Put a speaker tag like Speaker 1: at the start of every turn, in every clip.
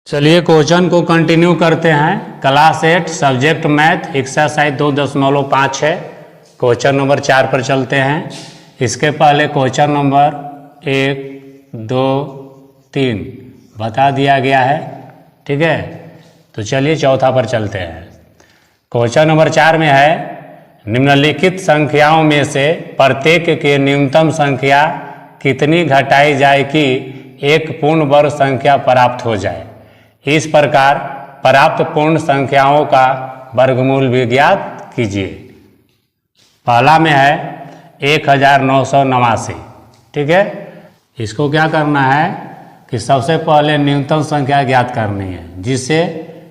Speaker 1: चलिए क्वेश्चन को कंटिन्यू करते हैं। क्लास 8 सब्जेक्ट मैथ एक्सरसाइज 2.5 है। क्वेश्चन नंबर 4 पर चलते हैं। इसके पहले क्वेश्चन नंबर 1, 2, 3 बता दिया गया है, ठीक है। तो चलिए चौथा पर चलते हैं। क्वेश्चन नंबर 4 में है, निम्नलिखित संख्याओं में से प्रत्येक के न्यूनतम संख्या कितनी घटाई जाए कि एक पूर्ण वर्ग संख्या प्राप्त हो जाए। इस प्रकार प्राप्त पूर्ण संख्याओं का वर्गमूल भी ज्ञात कीजिए। पहला में है 1989, ठीक है। इसको क्या करना है कि सबसे पहले न्यूनतम संख्या ज्ञात करनी है, जिससे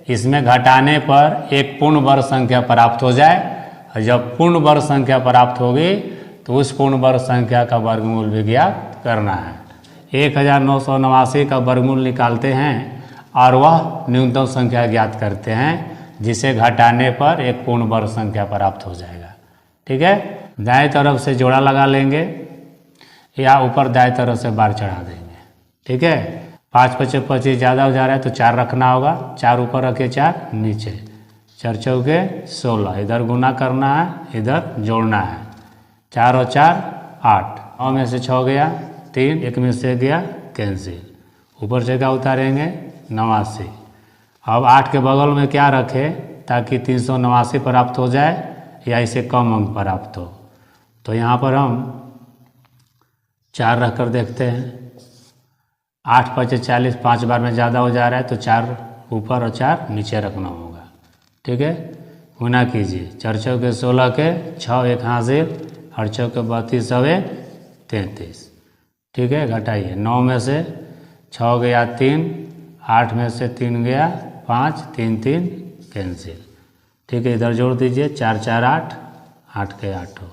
Speaker 1: इसमें घटाने पर एक पूर्ण वर्ग संख्या प्राप्त हो जाए। और जब पूर्ण वर्ग संख्या प्राप्त होगी तो उस पूर्ण वर्ग संख्या का वर्गमूल भी ज्ञात करना है। 1989 का वर्गमूल निकालते हैं और वह न्यूनतम संख्या ज्ञात करते हैं, जिसे घटाने पर एक पूर्ण वर्ग संख्या प्राप्त हो जाएगा, ठीक है। दाएं तरफ से जोड़ा लगा लेंगे या ऊपर दाएं तरफ से बार चढ़ा देंगे, ठीक है। 5 5 25 ज़्यादा हो जा रहा है तो 4 रखना होगा। 4 ऊपर रखे, 4 नीचे, 4 चौके 16। इधर गुना करना है, इधर जोड़ना है। 4 और 4 8। 9 में से 6 गया, 3 1 में से गया कैंसिल। ऊपर से क्या उतारेंगे 89। अब 8 के बगल में क्या रखें ताकि 389 प्राप्त हो जाए या इसे कम अंक प्राप्त हो। तो यहाँ पर हम 4 रख कर देखते हैं। 8 5 40, 5 बार में ज़्यादा हो जा रहा है तो 4 ऊपर और 4 नीचे रखना होगा, ठीक है। गुना कीजिए। 4 चौके 16 के 6 1 हासिल, 8 चौके 32 और 33, ठीक है। घटाइए। 9 में से 6 गया 3, 8 में से 3 गया 5, 3 3 कैंसिल, ठीक है। इधर जोड़ दीजिए। 4 4 8, 8 के 8 हो।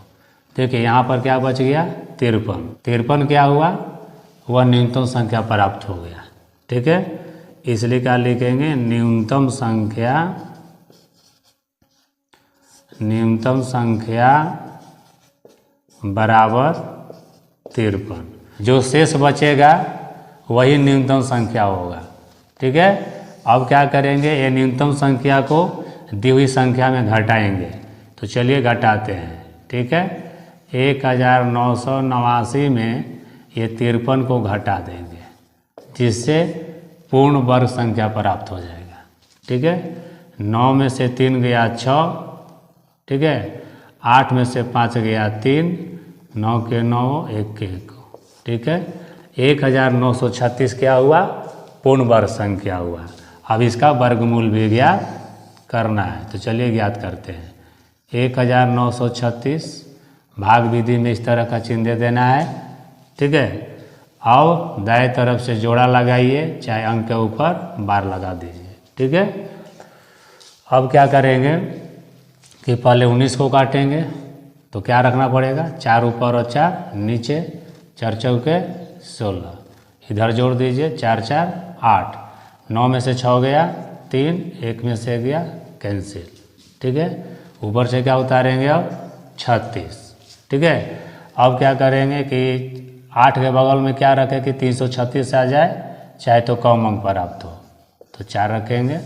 Speaker 1: देखिए यहाँ पर क्या बच गया 53। 53 क्या हुआ, वह न्यूनतम संख्या प्राप्त हो गया, ठीक है। इसलिए क्या लिखेंगे, न्यूनतम संख्या बराबर 53। जो शेष बचेगा वही न्यूनतम संख्या होगा, ठीक है। अब क्या करेंगे, ये न्यूनतम संख्या को दी हुई संख्या में घटाएंगे। तो चलिए घटाते हैं, ठीक है। 1989 में ये 53 को घटा देंगे, जिससे पूर्ण वर्ग संख्या प्राप्त हो जाएगा, ठीक है। 9 में से 3 गया 6, ठीक है। 8 में से 5 गया 3, 9 के 9 1 के 1, ठीक है। 1936 क्या हुआ, पूर्ण वर्ग संख्या हुआ। अब इसका वर्गमूल भी ज्ञात करना है। तो चलिए ज्ञात करते हैं। 1936 भाग विधि में इस तरह का चिन्ह दे देना है, ठीक है। अब दाएं तरफ से जोड़ा लगाइए, चाहे अंक के ऊपर बार लगा दीजिए, ठीक है। अब क्या करेंगे कि पहले 19 को काटेंगे। तो क्या रखना पड़ेगा, 4 ऊपर और 4 नीचे, 4 चौके 16। इधर जोड़ दीजिए। 4 4 8। 9 में से 6 गया 3, 1 में से गया कैंसिल, ठीक है। ऊपर से क्या उतारेंगे अब 36, ठीक है। अब क्या करेंगे कि 8 के बगल में क्या रखें कि 336 आ जाए, चाहे तो कम अंक प्राप्त हो। तो 4 रखेंगे।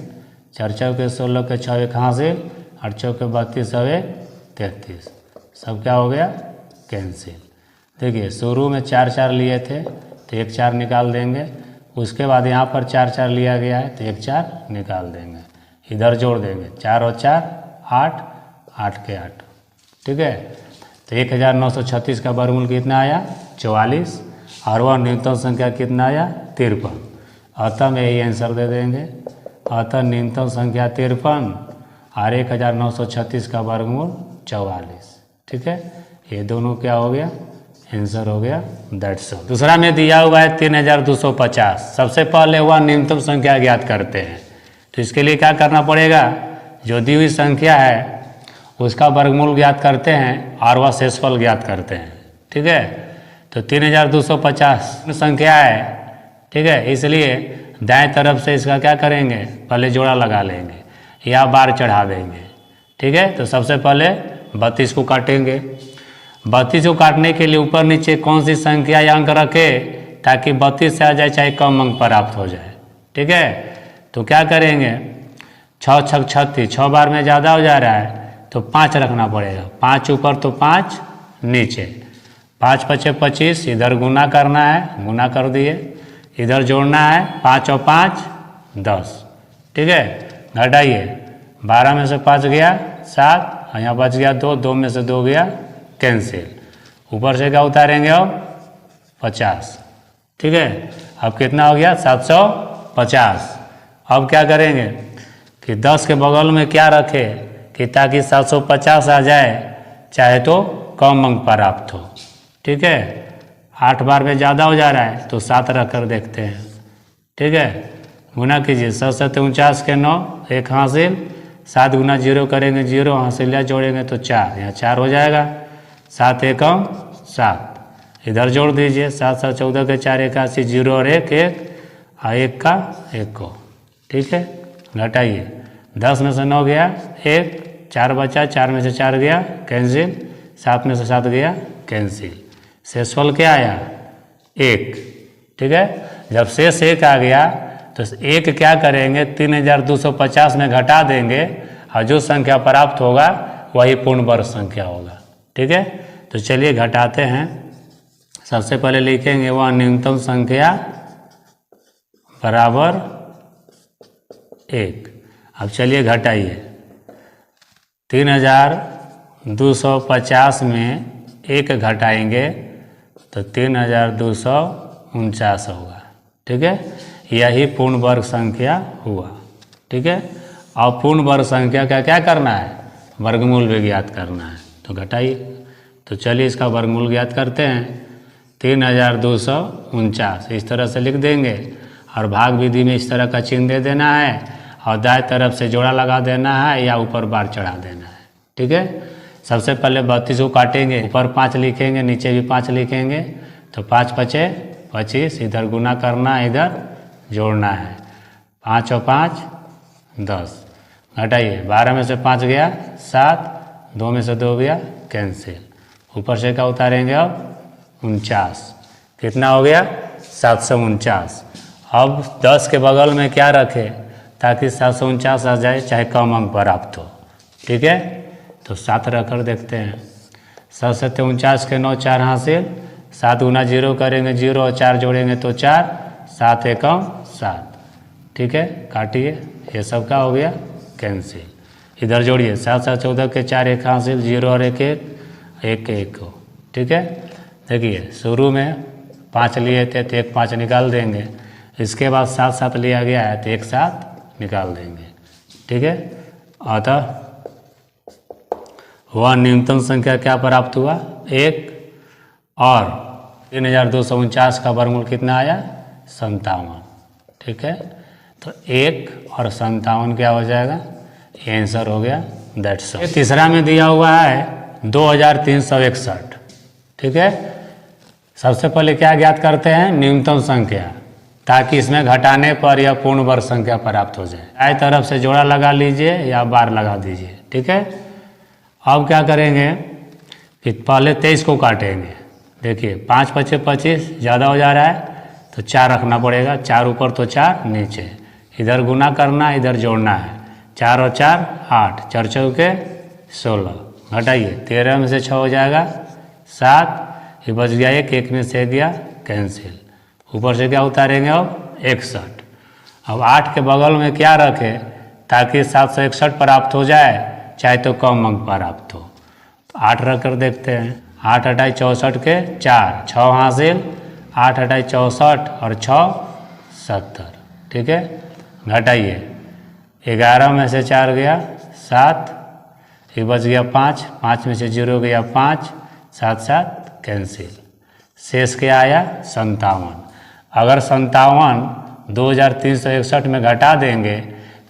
Speaker 1: 4 चौके 16 के 6 1 हासिल, 8 चौके 32 और 33। सब क्या हो गया कैंसिल। देखिए शुरू में 4 4 लिए थे तो 1 4 निकाल देंगे। उसके बाद यहाँ पर 4 4 लिया गया है तो 1 4 निकाल देंगे। इधर जोड़ देंगे। 4 और 4 8, 8 के 8, ठीक है। तो 1936 का वर्गमूल कितना आया 44, और वह न्यूनतम संख्या कितना आया 53। अतः में यही आंसर दे देंगे। अतः न्यूनतम संख्या 53 और 1936 का वर्गमूल 44, ठीक है। ये दोनों क्या हो गया, आंसर हो गया दैट्स ऑल। दूसरा में दिया हुआ है 3250। सबसे पहले हुआ न्यूनतम संख्या ज्ञात करते हैं। तो इसके लिए क्या करना पड़ेगा, जो दी हुई संख्या है उसका वर्गमूल ज्ञात करते हैं और वह शेषफल ज्ञात करते हैं, ठीक है। तो 3250 संख्या है, ठीक है। इसलिए दाएं तरफ से इसका क्या करेंगे, पहले जोड़ा लगा लेंगे या बार चढ़ा देंगे, ठीक है। तो सबसे पहले 32 को काटेंगे। 32 को काटने के लिए ऊपर नीचे कौन सी संख्या या अंक रखे ताकि 32 से आ जाए, चाहे कम अंक प्राप्त हो जाए, ठीक है। तो क्या करेंगे, 6 छक 36, 6 बार में ज़्यादा हो जा रहा है तो 5 रखना पड़ेगा, 5 ऊपर तो 5 नीचे, 5 पचे 25, इधर गुना करना है, गुना कर दिए, इधर जोड़ना है, 5 और 5 10, ठीक है। घटाइए, 12 में से 5 गया 7, यहाँ बच गया 2, 2 में से 2 गया कैंसिल, ऊपर से क्या उतारेंगे अब 50, ठीक है। अब कितना हो गया 750। अब क्या करेंगे कि 10 के बगल में क्या रखे कि ताकि 750 आ जाए, चाहे तो कम अंक प्राप्त हो, ठीक है। 8 बार में ज़्यादा हो जा रहा है तो 7 रख कर देखते हैं, ठीक है। गुना कीजिए, 7 7 49 के 9, 1 हासिल, 7 गुना 0 करेंगे 0, हासिल या जोड़ेंगे तो 4, यहाँ 4 हो जाएगा, 7 1 7, इधर जोड़ दीजिए, 7 7 14 के 4 81, 0 और 1 1, और 1 का 1 को, ठीक है। घटाइए, 10 में से 9 गया 1, 4 बचा, 4 में से 4 गया कैंसिल, 7 में से 7 गया कैंसिल, शेषफल क्या आया 1, ठीक है। जब शेष 1 आ गया तो 1 क्या करेंगे 3250 में घटा देंगे, और जो संख्या प्राप्त होगा वही पूर्ण वर्ग संख्या होगा, ठीक है। तो चलिए घटाते हैं। सबसे पहले लिखेंगे वह न्यूनतम संख्या बराबर 1। अब चलिए घटाइए, 3250 में 1 घटाएंगे तो 3249 होगा, ठीक है। यही पूर्ण वर्ग संख्या हुआ, ठीक है। और पूर्ण वर्ग संख्या का क्या करना है, वर्गमूल भी ज्ञात करना है, तो घटाइए। तो चलिए इसका वर्गमूल ज्ञात करते हैं, 3249 इस तरह से लिख देंगे, और भाग विधि में इस तरह का चिन्ह दे देना है, और दाएं तरफ से जोड़ा लगा देना है या ऊपर बार चढ़ा देना है, ठीक है। सबसे पहले 32 को काटेंगे, ऊपर 5 लिखेंगे, नीचे भी 5 लिखेंगे, तो 5 पचे 25, इधर गुना करना है, इधर जोड़ना है, 5 और 5 10। घटाइए, 12 में से 5 गया 7, 2 में से 2 गया कैंसिल, ऊपर से क्या उतारेंगे अब 49, कितना हो गया 749। अब 10 के बगल में क्या रखे ताकि 749 आ जाए, चाहे कम अंक प्राप्त हो, ठीक है। तो 7 रख कर देखते हैं, 7 7 49 के 9, 4 हासिल, 7 गुना 0 करेंगे 0 और 4 जोड़ेंगे तो 4, 7 1 7, ठीक है। काटिए, ये सब का हो गया कैंसिल, इधर जोड़िए, 7 7 14 के 4 1 हासिल, 0 और 1 1 1 1 को, ठीक है। देखिए शुरू में 5 लिए थे तो 1 5 निकाल देंगे, इसके बाद 7 7 लिया गया है तो 1 7 निकाल देंगे, ठीक है। अतः वह न्यूनतम संख्या क्या प्राप्त हुआ 1, और 3249 का वर्गमूल कितना आया 57, ठीक है। तो 1 और 57 क्या हो जाएगा, ये आंसर हो गया, दैट्स ऑल। तीसरा में दिया हुआ है 2361, ठीक है। सबसे पहले क्या ज्ञात करते हैं, न्यूनतम संख्या, ताकि इसमें घटाने पर यह पूर्ण वर्ग संख्या प्राप्त हो जाए। दाएं तरफ से जोड़ा लगा लीजिए या बार लगा दीजिए, ठीक है। अब क्या करेंगे कि पहले 23 को काटेंगे, देखिए 5 पचे 25 ज़्यादा हो जा रहा है तो 4 रखना पड़ेगा, 4 ऊपर तो 4 नीचे, इधर गुना करना, इधर जोड़ना है, 4 और 4 8, 4 चौके 16। घटाइए, 13 में से 6 हो जाएगा 7, ये बच गया 1, 1 में से गया कैंसिल, ऊपर से क्या उतारेंगे अब 61। अब 8 के बगल में क्या रखें ताकि 761 प्राप्त हो जाए, चाहे तो कम अंक प्राप्त हो, तो 8 रख कर देखते हैं, 8 8 64 के 4, 6 हासिल, 8 8 64 और 6 70, ठीक है। घटाइए, 11 में से 4 गया 7, ये बच गया 5, 5 में से 0 गया 5, 7 7 कैंसिल, शेष क्या आया 57। अगर 57 2361 में घटा देंगे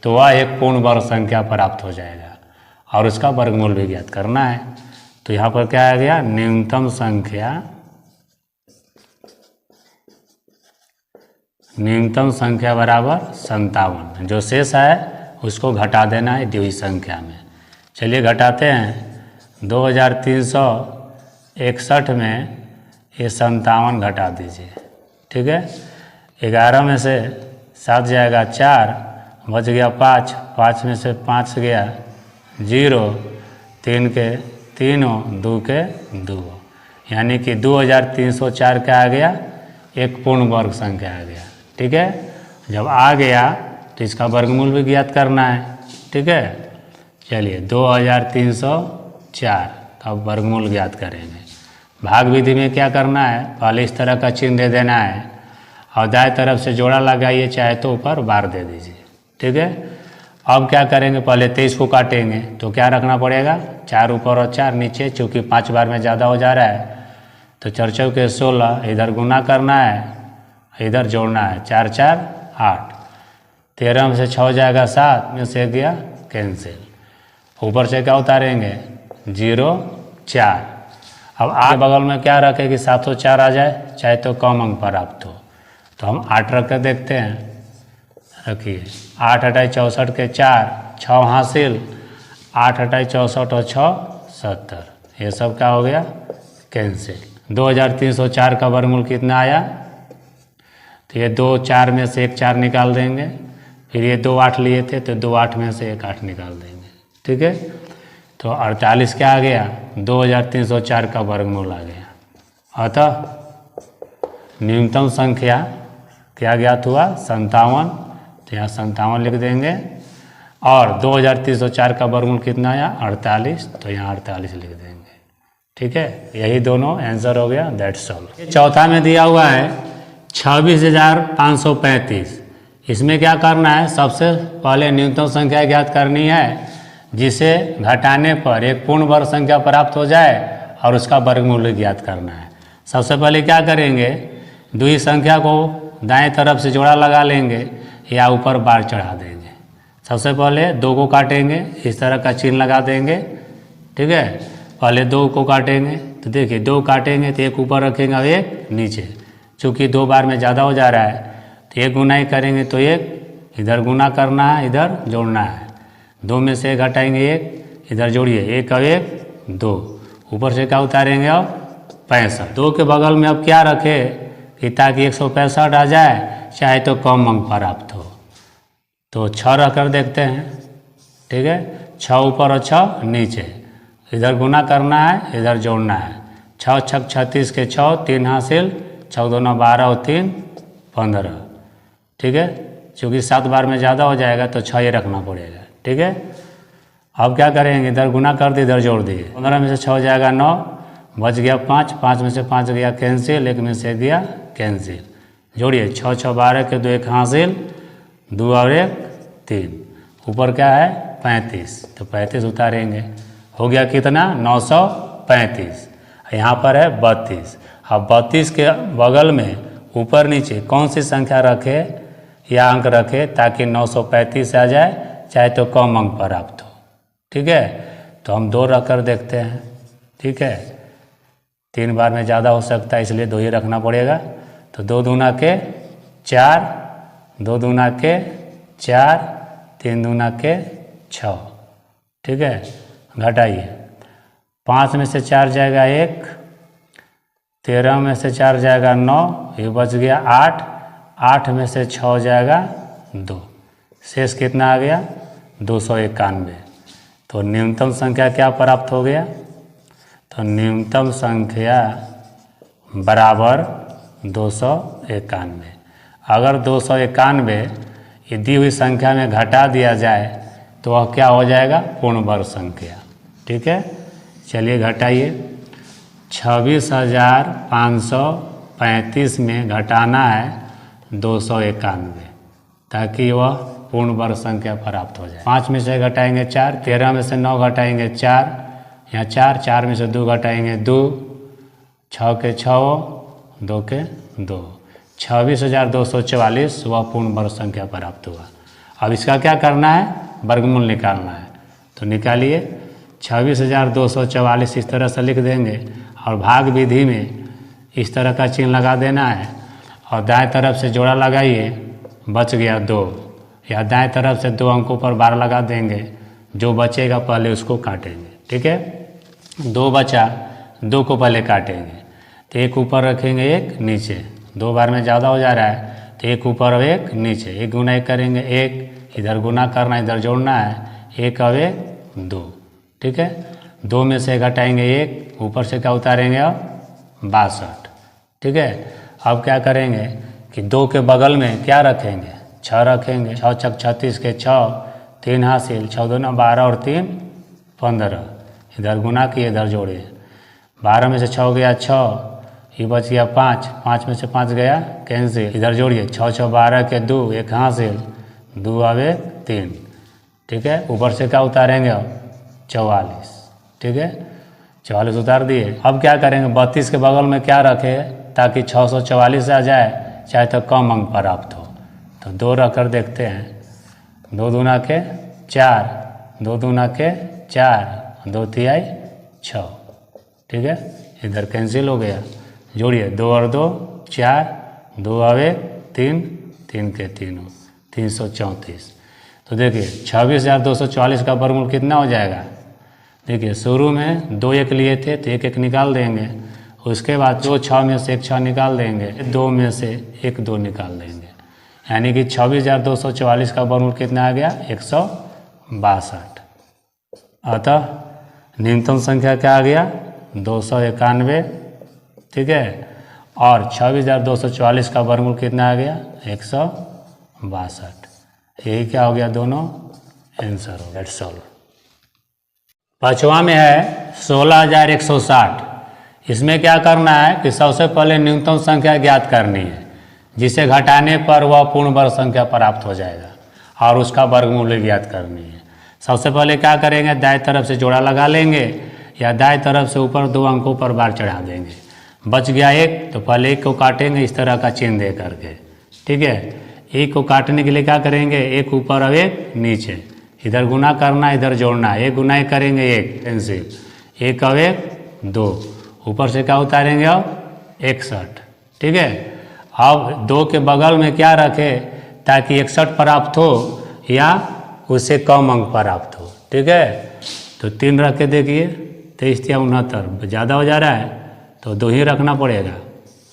Speaker 1: तो वह एक पूर्ण वर्ग संख्या प्राप्त हो जाएगा, और उसका वर्गमूल भी ज्ञात करना है। तो यहाँ पर क्या आ गया, न्यूनतम संख्या बराबर 57, जो शेष है उसको घटा देना है द्विघात संख्या में। चलिए घटाते हैं, 2361 में ये 57 घटा दीजिए, ठीक है। 11 में से 7 जाएगा 4, बच गया 5, 5 में से 5 गया 0, 3 के तीनों, 2 के 2, यानी कि 2304 का आ गया, एक पूर्ण वर्ग संख्या आ गया। ठीक है, जब आ गया तो इसका वर्गमूल भी ज्ञात करना है। ठीक है, चलिए 2304 का वर्गमूल ज्ञात करेंगे। भाग विधि में क्या करना है, पहले इस तरह का चिन्ह दे देना है और दाएं तरफ से जोड़ा लगाइए, चाहे तो ऊपर बार दे दीजिए। ठीक है, अब क्या करेंगे, पहले 23 को काटेंगे तो क्या रखना पड़ेगा, 4 ऊपर और 4 नीचे, चूँकि 5 बार में ज़्यादा हो जा रहा है तो 4 चौके 16, इधर गुना करना है, इधर जोड़ना है, 4 4 8, 13 में से 6 जाएगा 7, में से गया कैंसिल, ऊपर से क्या उतारेंगे 0 4। अब आगे बगल में क्या रखे कि 704 आ जाए, चाहे तो कम अंक प्राप्त हो, तो हम 8 रख कर देखते हैं। रखिए 8 8 64 के 4, 6 हासिल, 8 8 64 और 6 70, ये सब क्या हो गया कैंसिल। 2304 का वर्गमूल कितना आया, तो ये 2 4 में से एक 4 निकाल देंगे, फिर ये 2 8 लिए थे तो 2 8 में से एक 8 निकाल देंगे। ठीक है, तो 48 क्या आ गया, 2304 का वर्गमूल आ गया। अतः न्यूनतम संख्या क्या ज्ञात हुआ, 57, तो यहाँ 57 लिख देंगे। और 2304 का वर्गमूल कितना आया 48, तो यहाँ 48 लिख देंगे। ठीक है, यही दोनों आंसर हो गया, दैट्स ऑल। चौथा में दिया हुआ है 26,535। इसमें क्या करना है, सबसे पहले न्यूनतम संख्या ज्ञात करनी है जिसे घटाने पर एक पूर्ण वर्ग संख्या प्राप्त हो जाए और उसका वर्गमूल ज्ञात करना है। सबसे पहले क्या करेंगे, दुई संख्या को दाएं तरफ से जोड़ा लगा लेंगे या ऊपर बार चढ़ा देंगे। सबसे पहले 2 को काटेंगे, इस तरह का चिन्ह लगा देंगे। ठीक है, पहले 2 को काटेंगे तो देखिए 2 काटेंगे तो एक ऊपर रखेंगे और एक नीचे, चूँकि 2 बार में ज़्यादा हो जा रहा है तो एक गुना ही करेंगे, तो एक इधर गुना करना है, इधर जोड़ना है, 2 में से घटाएंगे 1, इधर जोड़िए, 1 और 1 2, ऊपर से क्या उतारेंगे अब 65। 2 के बगल में अब क्या रखे कि ताकि 165 आ जाए, चाहे तो कम अंक प्राप्त हो, तो 6 रख कर देखते हैं। ठीक है, 6 ऊपर और 6 नीचे, इधर गुना करना है, इधर जोड़ना है, 6 6 36 के 6, 3 हासिल, 6 2 12 और 3 15। ठीक है, चूँकि 7 बार में ज़्यादा हो जाएगा तो 6 ही रखना पड़ेगा। ठीक है, अब क्या करेंगे, इधर गुना कर दिए, इधर जोड़ दिए, 15 में से 6 जाएगा 9, बच गया 5, 5 में से 5 गया कैंसिल, 1 में से गया कैंसिल, जोड़िए 6 6 12 के 2 1 हासिल, 2 और 1 3, ऊपर क्या है 35, तो 35 उतारेंगे, हो गया कितना 935। यहाँ पर है 32। अब 32 के बगल में ऊपर नीचे कौन सी संख्या रखे या अंक रखे ताकि 935 आ जाए, चाहे तो कम अंक प्राप्त हो। ठीक है, तो हम 2 रख कर देखते हैं। ठीक है, 3 बार में ज़्यादा हो सकता है, इसलिए 2 ही रखना पड़ेगा, तो 2 दूना के 4, 2 दूना के 4, 3 दूना के 6। ठीक है, घटाइए, 5 में से 4 जाएगा 1, 13 में से 4 जाएगा 9, ये बच गया 8, 8 में से 6 जाएगा 2, शेष कितना आ गया 291। तो न्यूनतम संख्या क्या प्राप्त हो गया, तो न्यूनतम संख्या बराबर 291। अगर 291 ये दी हुई संख्या में घटा दिया जाए तो वह क्या हो जाएगा, पूर्ण वर्ग संख्या। ठीक है, चलिए घटाइए, 26,535 में घटाना है 291 ताकि वह पूर्ण वर्ग संख्या प्राप्त हो जाए। 5 में से घटाएंगे 4, 13 में से 9 घटाएंगे 4, यहाँ 4, 4 में से 2 घटाएंगे 2, 6 के 6, 2 के 2, 26,244 वह पूर्ण वर्ग संख्या प्राप्त हुआ। अब इसका क्या करना है, वर्गमूल निकालना है, तो निकालिए, 26,244 इस तरह से लिख देंगे और भाग विधि में इस तरह का चिन्ह लगा देना है और दाएं तरफ से जोड़ा लगाइए, बच गया 2, या दाएं तरफ से 2 अंकों पर बार लगा देंगे, जो बचेगा पहले उसको काटेंगे। ठीक है, 2 बचा, 2 को पहले काटेंगे, तो 1 ऊपर रखेंगे 1 नीचे, 2 बार में ज़्यादा हो जा रहा है तो 1 ऊपर और 1 नीचे, 1 गुना 1 करेंगे 1, इधर गुना करना, इधर जोड़ना है, 1 और 1 2, ठीक है। 2 में से घटाएंगे 1, ऊपर से क्या उतारेंगे अब 62, ठीक है। अब क्या करेंगे कि 2 के बगल में क्या रखेंगे, 6 रखेंगे। 6 छक 36 के 6, 3 हासिल, 6 दूना 12 और 3 15, इधर गुना किए इधर जोड़िए। 12 में से 6 गया 6, ये बच गया 5, 5 में से 5 गया कैंसिल, इधर जोड़िए। 6 6 12 के 2, 1 हासिल, 2 और 1 3, ठीक है। ऊपर से क्या उतारेंगे अब 44, ठीक है। 44 उतार दिए। अब क्या करेंगे 32 के बगल में क्या रखे ताकि 644 आ जाए, चाहे तो कम अंक प्राप्त हो। तो 2 रख कर देखते हैं। 2 दूना के 4, 2 दूना के 4, 2 तिहाई 6, ठीक है। इधर कैंसिल हो गया, जोड़िए। 2 और 2 4, 2 और 1 3, 3 के 3 334। तो देखिए 26,244 का वर्गमूल कितना हो जाएगा। देखिए शुरू में 2 1 लिए थे तो 1 1 निकाल देंगे, उसके बाद 2 6 में से 1 6 निकाल देंगे, 2 में से 1 2 निकाल देंगे, यानी कि 26,244 का वर्गमूल कितना आ गया 162। अतः न्यूनतम संख्या क्या आ गया 291, ठीक है। और 26,244 का वर्गमूल कितना आ गया 162। यही क्या हो गया, दोनों आंसर हो गया, सॉल्व। पांचवा में है 16,160। इसमें क्या करना है कि सबसे पहले न्यूनतम संख्या ज्ञात करनी है, जिसे घटाने पर वह पूर्ण वर्ग संख्या प्राप्त हो जाएगा, और उसका वर्गमूल ज्ञात करनी है। सबसे पहले क्या करेंगे, दाएं तरफ से जोड़ा लगा लेंगे, या दाएं तरफ से ऊपर 2 अंकों पर बार चढ़ा देंगे। बच गया 1, तो पहले 1 को काटेंगे इस तरह का चिन्ह दे करके, ठीक है। 1 को काटने के लिए क्या करेंगे, 1 ऊपर और 1 नीचे, इधर गुना करना इधर जोड़ना, 1 गुना करेंगे 1 कैंसिल, 1 और 1 2, ऊपर से क्या उतारेंगे अब 61, ठीक है। अब 2 के बगल में क्या रखे ताकि 61 प्राप्त हो या उससे कम अंक प्राप्त हो, ठीक है। तो 3 रख के देखिए, 23 या 69 ज़्यादा हो जा रहा है तो 2 ही रखना पड़ेगा,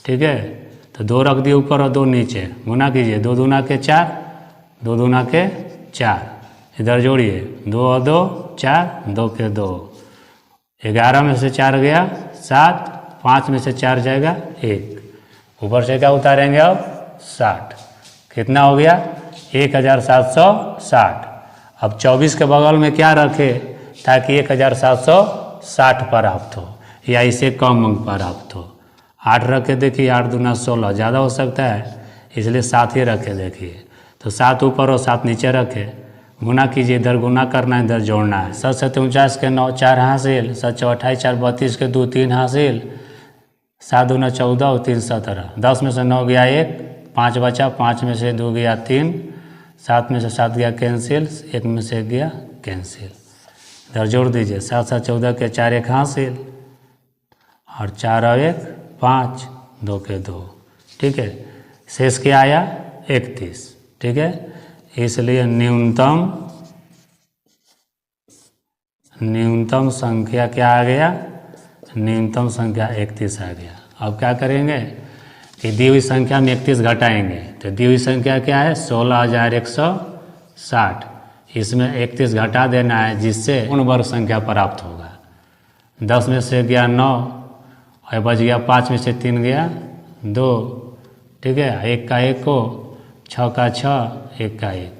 Speaker 1: ठीक है। तो 2 रख दिए ऊपर और 2 नीचे, गुना कीजिए। 2 दूना के 4, 2 दूना के 4, इधर जोड़िए। 2 और 2 4, 2 के 2, 11 में से 4 गया 7, 5 में से 4 जाएगा 1, ऊपर से क्या उतारेंगे अब 60, कितना हो गया 1760। अब 24 के बगल में क्या रखे ताकि 1760 प्राप्त हो या इसे कम अंक प्राप्त हो। 8 रखे देखिए, 8 दूना 16, ज़्यादा हो सकता है इसलिए 7 ही रखे देखिए। तो 7 ऊपर और 7 नीचे रखे, गुना कीजिए, इधर गुना करना इधर जोड़ना है। 7 7 49 के 9 4 हासिल, 7 4 28 4 32 के 2 3 हासिल, 7 दूना 14 और 3 17। 10 में से 9 गया 1, 5 बचा, 5 में से 2 गया 3, 7 में से 7 गया कैंसिल, 1 में से 1 गया कैंसिल, इधर जोड़ दीजिए। 7 7 14 के 4 1 हासिल, और 4 और 1 5, 2 के 2, ठीक है। शेष क्या आया 31, ठीक है। इसलिए न्यूनतम संख्या क्या आ गया, न्यूनतम संख्या 31 आ गया। अब क्या करेंगे कि दी हुई संख्या में 31 घटाएंगे, तो दी हुई संख्या क्या है 16,160, इसमें 31 घटा देना है जिससे पूर्ण वर्ग संख्या प्राप्त होगा। 10 में से गया 9 और बच गया 5 में से 3 गया 2, ठीक है। 1 का 1 को, 6 का 6, 1 का 1,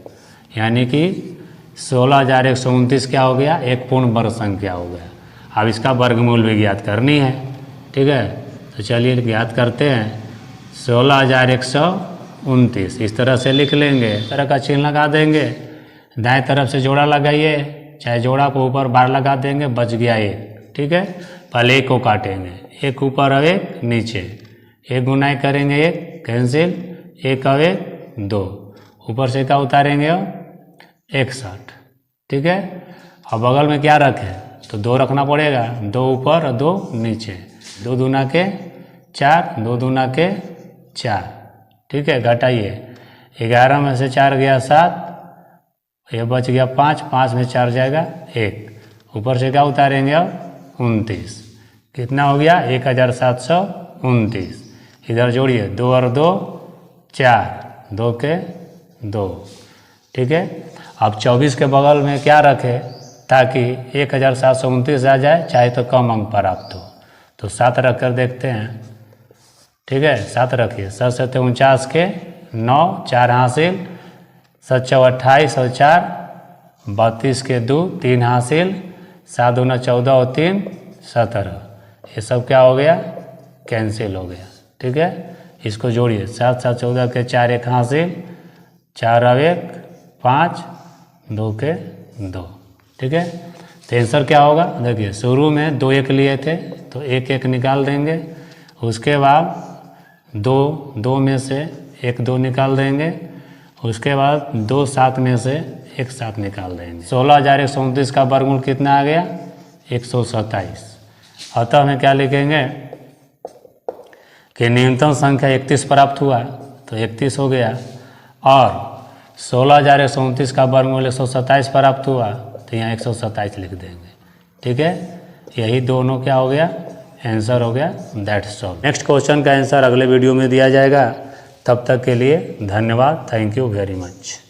Speaker 1: यानी कि 16,129 क्या हो गया, एक पूर्ण वर्ग संख्या हो गया। अब इसका वर्गमूल भी ज्ञात करनी है, ठीक है। तो चलिए ज्ञात करते हैं। 16,129 इस तरह से लिख लेंगे, इस तरह का चिन्ह लगा देंगे, दाएं तरफ से जोड़ा लगाइए, चाहे जोड़ा को ऊपर बार लगा देंगे, बच गया 1, ठीक है। पहले 1 को काटेंगे, 1 ऊपर और 1 नीचे, 1 गुना करेंगे 1 कैंसिल, 1 और 1 2, ऊपर से क्या उतारेंगे 61, ठीक है। अब बगल में क्या रखें, तो 2 रखना पड़ेगा, 2 ऊपर और 2 नीचे, 2 दूना के 4, 2 दूना के 4, ठीक है। घटाइए, 11 में से 4 गया 7, ये बच गया 5, 5 में 4 जाएगा 1, ऊपर से क्या उतारेंगे अब 29, कितना हो गया 1729, इधर जोड़िए। 2 और 2 4, 2 के 2, ठीक है। अब 24 के बगल में क्या रखे ताकि 1729 आ जाए, चाहे तो कम अंक प्राप्त हो। तो 7 रख कर देखते हैं। ठीक है, 7 रखिए। 7 से 49 के 9, 4 हासिल, 7 चौ 28 और 4, 32 के 2, 3 हासिल, 7 दूना 14 और 3 17। ये सब क्या हो गया, कैंसिल हो गया। ठीक है, इसको जोड़िए। 7 7 14 के 4 1 हासिल, 4 और 1 5, 2 के 2। ठीक है, तो आंसर क्या होगा, देखिए शुरू में 2 1 लिए थे तो 1 1 निकाल देंगे। उसके बाद 2 2 में से 1 2 निकाल देंगे। उसके बाद 2 7 में से 1 7 निकाल देंगे। 16,129 का वर्गमूल कितना आ गया, 127। अतः हमें क्या लिखेंगे कि न्यूनतम संख्या 31 प्राप्त हुआ, तो 31 हो गया। और 16,129 का वर्गमूल 127 प्राप्त हुआ, तो यहाँ 127 लिख देंगे। ठीक है, यही दोनों क्या हो गया, आंसर हो गया। That's all. नेक्स्ट क्वेश्चन का आंसर अगले वीडियो में दिया जाएगा। तब तक के लिए धन्यवाद। Thank you very much.